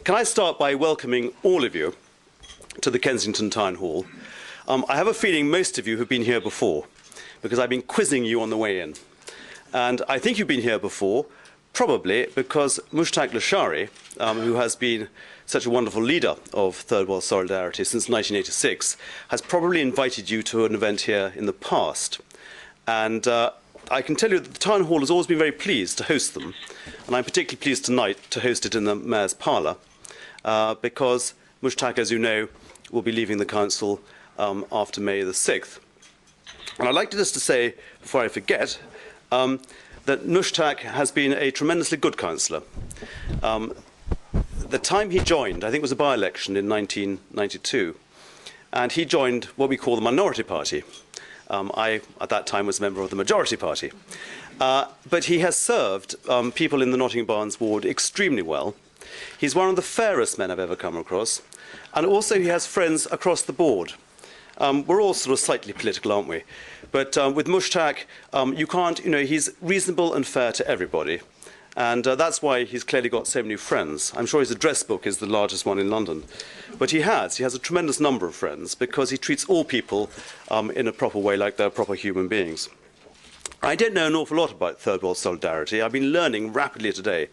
Can I start by welcoming all of you to the Kensington Town Hall? I have a feeling most of you have been here before, because I've been quizzing you on the way in. And I think you've been here before, probably because Mushtaq Lashari, who has been such a wonderful leader of Third World Solidarity since 1986, has probably invited you to an event here in the past. And I can tell you that the Town Hall has always been very pleased to host them. And I'm particularly pleased tonight to host it in the Mayor's Parlour, because Mushtaq, as you know, will be leaving the Council after May the 6th. And I'd like just to say, before I forget, that Mushtaq has been a tremendously good councillor. The time he joined, I think it was a by-election in 1992, and he joined what we call the Minority Party. I, at that time, was a member of the Majority Party. But he has served people in the Nottingham Barnes ward extremely well. He's one of the fairest men I've ever come across. And also he has friends across the board. We're all sort of slightly political, aren't we? But with Mushtaq, you can't, he's reasonable and fair to everybody. And that's why he's clearly got so many friends. I'm sure his address book is the largest one in London. But he has a tremendous number of friends because he treats all people in a proper way, like they're proper human beings. I don't know an awful lot about Third World Solidarity. I've been learning rapidly today.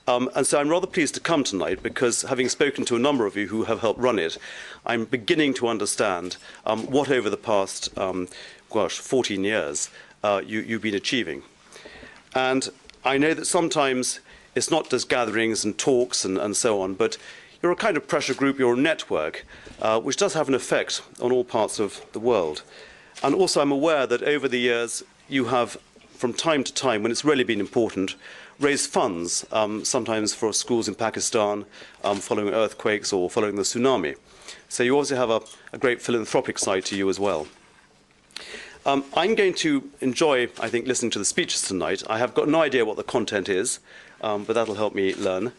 And so I'm rather pleased to come tonight because, having spoken to a number of you who have helped run it, I'm beginning to understand what over the past, 14 years you've been achieving. And I know that sometimes it's not just gatherings and talks and so on, but you're a kind of pressure group, you're a network, which does have an effect on all parts of the world. And also I'm aware that over the years you have, from time to time, when it's really been important, raised funds, sometimes for schools in Pakistan, following earthquakes or following the tsunami. So you also have a great philanthropic side to you as well. I'm going to enjoy, I think, listening to the speeches tonight. I have got no idea what the content is, but that'll help me learn.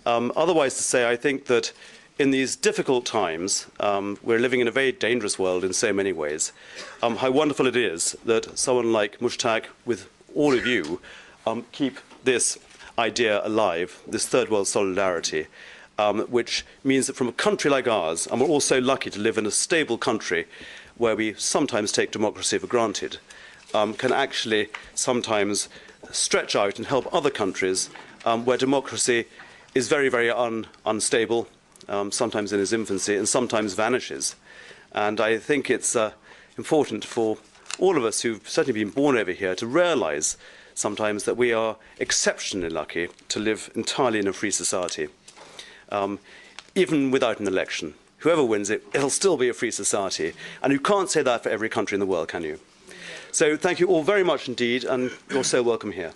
Otherwise to say, I think that in these difficult times, we're living in a very dangerous world in so many ways. How wonderful it is that someone like Mushtaq, with all of you, keep this idea alive, this Third World Solidarity, which means that from a country like ours, and we're all so lucky to live in a stable country where we sometimes take democracy for granted, can actually sometimes stretch out and help other countries where democracy is very, very unstable, sometimes in its infancy, and sometimes vanishes. And I think it's important for all of us who've certainly been born over here to realise sometimes that we are exceptionally lucky to live entirely in a free society, even without an election. Whoever wins it, it'll still be a free society. And you can't say that for every country in the world, can you? So thank you all very much indeed, and you're so welcome here.